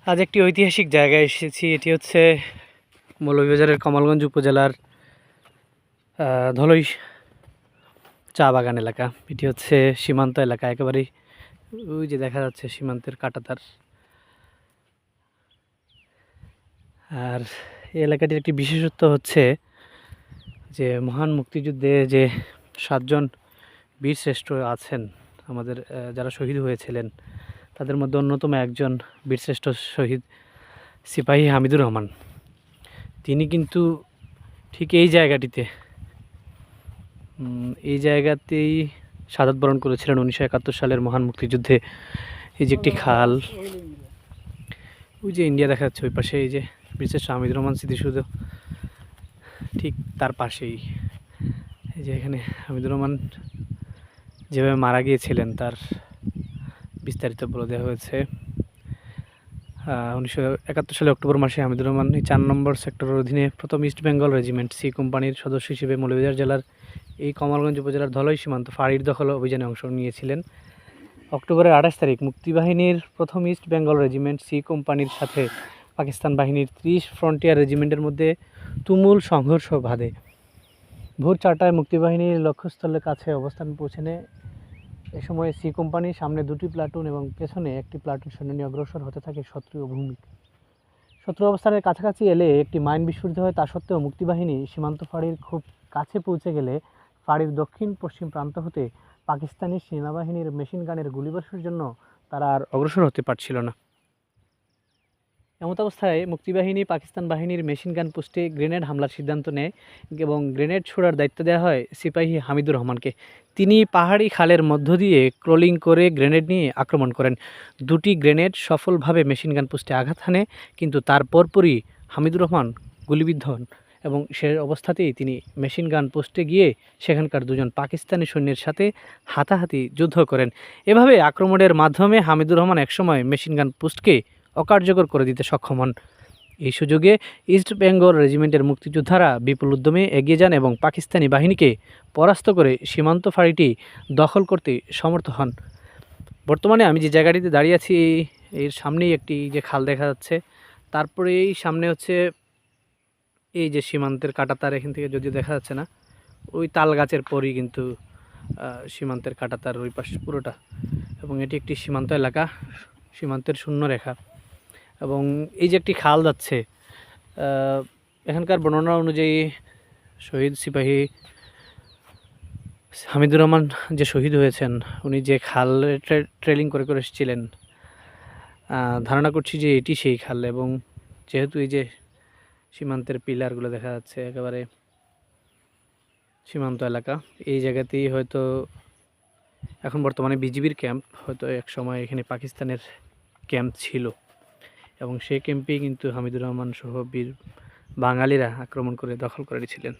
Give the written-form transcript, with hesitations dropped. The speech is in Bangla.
আজ একটি ঐতিহাসিক জায়গায় এসেছি। এটি হচ্ছে মৌলভীবাজারের কমলগঞ্জ উপজেলার ধলই চা বাগান এলাকা। এটি হচ্ছে সীমান্ত এলাকা, একেবারেই ওই যে দেখা যাচ্ছে সীমান্তের কাঁটাতার। আর এই এলাকাটির একটি বিশেষত্ব হচ্ছে যে মহান মুক্তিযুদ্ধে যে 7 জন বীরশ্রেষ্ঠ আছেন আমাদের, যারা শহীদ হয়েছিলেন, তাদের মধ্যে অন্যতম একজন বীরশ্রেষ্ঠ শহীদ সিপাহী হামিদুর রহমান। তিনি কিন্তু ঠিক এই জায়গাতেই শাহাদাত বরণ করেছিলেন 1971 সালের মহান মুক্তিযুদ্ধে। এই যে একটি খাল, ওই যে ইন্ডিয়া দেখা যাচ্ছে ওই পাশে, এই যে বীরশ্রেষ্ঠ হামিদুর রহমান স্মৃতিসৌধ ঠিক তার পাশেই। এই যে এখানে হামিদুর রহমান যেভাবে মারা গিয়েছিলেন তার বিস্তারিত বলে দেওয়া হয়েছে। 1971 সালে অক্টোবর মাসে হামিদুর রহমান 4 নম্বর সেক্টরের অধীনে প্রথম ইস্ট বেঙ্গল রেজিমেন্ট সি কোম্পানির সদস্য হিসেবে মৌলভীবাজার জেলার এই কমলগঞ্জ উপজেলার ধলই সীমান্ত ফাঁড়ির দখল অভিযানে অংশ নিয়েছিলেন। অক্টোবরের 28 তারিখ মুক্তিবাহিনীর প্রথম ইস্ট বেঙ্গল রেজিমেন্ট সি কোম্পানির সাথে পাকিস্তান বাহিনীর 30 ফ্রন্টিয়ার রেজিমেন্টের মধ্যে তুমুল সংঘর্ষ বাধে। ভোর 4টায় মুক্তিবাহিনীর লক্ষ্যস্থলের কাছে অবস্থান পৌঁছানে এ সময় সি কোম্পানির সামনে 2টি প্লাটুন এবং পেছনে একটি প্লাটুন সৈন্য নিয়ে অগ্রসর হতে থাকে শত্রু ভূমিক। শত্রু অবস্থানের কাছাকাছি এলে একটি মাইন বিস্ফোরিত হয়। তা সত্ত্বেও মুক্তিবাহিনী সীমান্ত ফাঁড়ির খুব কাছে পৌঁছে গেলে ফাঁড়ির দক্ষিণ পশ্চিম প্রান্ত হতে পাকিস্তানি সেনাবাহিনীর মেশিন গানের গুলিবর্ষণের জন্য তারা আর অগ্রসর হতে পারছিল না। এমত অবস্থায় মুক্তিবাহিনী পাকিস্তান বাহিনীর মেশিন গান পোস্টে গ্রেনেড হামলার সিদ্ধান্ত নেয় এবং গ্রেনেড ছোড়ার দায়িত্ব দেওয়া হয় সিপাহী হামিদুর রহমানকে। তিনি পাহাড়ি খালের মধ্য দিয়ে ক্রলিং করে গ্রেনেড নিয়ে আক্রমণ করেন। 2টি গ্রেনেড সফলভাবে মেশিন গান পোস্টে আঘাত হানে, কিন্তু তার পরপরই হামিদুর রহমান গুলিবিদ্ধ হন এবং সে অবস্থাতেই তিনি মেশিন গান পোস্টে গিয়ে সেখানকার 2জন পাকিস্তানি সৈন্যের সাথে হাতাহাতি যুদ্ধ করেন। এভাবে আক্রমণের মাধ্যমে হামিদুর রহমান একসময় মেশিন গান পোস্টকে অকার্যকর করে দিতে সক্ষম হন। এই সুযোগে ইস্ট বেঙ্গল রেজিমেন্টের মুক্তিযোদ্ধারা বিপুল উদ্যমে এগিয়ে যান এবং পাকিস্তানি বাহিনীকে পরাস্ত করে সীমান্ত ফাঁড়িটি দখল করতে সমর্থ হন। বর্তমানে আমি যে জায়গাটিতে দাঁড়িয়ে আছি এর সামনেই একটি যে খাল দেখা যাচ্ছে, তারপরে এই সামনে হচ্ছে এই যে সীমান্তের কাঁটাতার, এখান থেকে যদিও দেখা যাচ্ছে না, ওই তাল গাছের পরই কিন্তু সীমান্তের কাঁটাতার ওই পাশে পুরোটা, এবং এটি একটি সীমান্ত এলাকা, সীমান্তের শূন্যরেখা। এবং এই যে একটি খাল যাচ্ছে, এখানকার বর্ণনা অনুযায়ী শহীদ সিপাহী হামিদুর রহমান যে শহীদ হয়েছেন, উনি যে খাল ট্রেলিং করে করে এসেছিলেন, ধারণা করছি যে এটি সেই খাল। এবং যেহেতু এই যে সীমান্তের পিলারগুলো দেখা যাচ্ছে একেবারে সীমান্ত এলাকা, এই জায়গাতেই হয়তো এখন বর্তমানে বিজিবির ক্যাম্প, হয়তো এক সময় এখানে পাকিস্তানের ক্যাম্প ছিল এবং সেই ক্যাম্পেই কিন্তু হামিদুর রহমান সহ বীর বাঙালিরা আক্রমণ করে দখল করে নিয়েছিলেন।